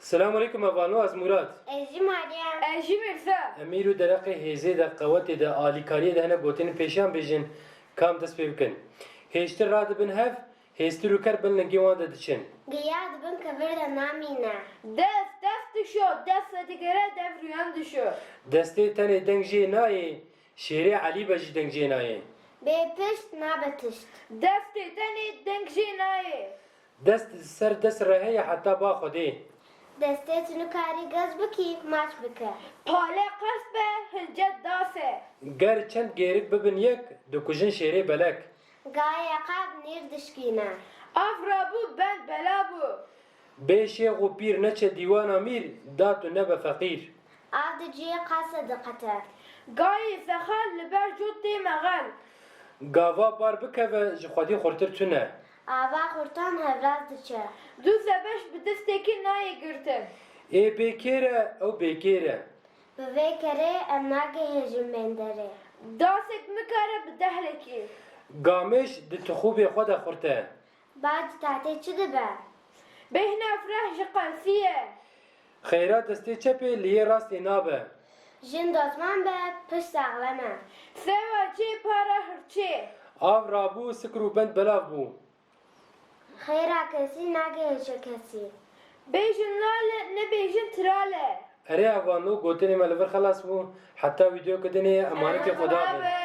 Selamun Aleyküm evanu az Murat. Eci Meryem. Eci Mirza. Emiru deraqi hêzê de qewetê de alîkariyê de hene gotinên pêşiyan bêjin kam dest pê bikin. Hêştir radibin hev, hêstir û ker bilingê wan de diçin. Giya dibin kevir de namîne. Dest düşüyor. Dest digere devriyan düşüyor. Destê tenê deng jê nayê, şêrê Elî be jî deng jê nayê. Bê pişt nabe tişt. Destê tenê deng jê nayê. Dest ser dest re heye heta ba Xwedê. Destê tu nikarî gez bikî, maç bike. Pale qes be, hilcet dase. Ger çend gêrik bibin yek, dikujin şêrê belek. Gaya qab nîr dişkîne. Afra bu ben bela bu. Bê şêx û pîr neçe dîwana mîr, da tu nebe feqîr. Av diciyê qase diqete. Gayê zexal li ber cût tê meğel. Gava bar bikeve ji Xwedî xurtir tune. Ava xurtan hevraz diçe. Du zebeş bi destekî nayê girtin. Ê bêkêre ew bêkêre. Bi vê kerê em nagihêjin benderê. Dasek mikare bi dehlekî. Gamêj di tixûbê xwe de xurte. Bac tahtê çi dibe? Bêhna fireh ji qelsiye. Xeyra destê çepê li yê rastê nabe. Jin dosman be, pişt saxleme. Seva çê para hirçê. Av rabû sikir û bend belav bû. Xeyra kesî nagihêje kesî. Bêjin lale ne bêjin trale. Erê evanû gotinê me li vir xelas bû. Heta vîdeo kidinê emanetê Xweda bin.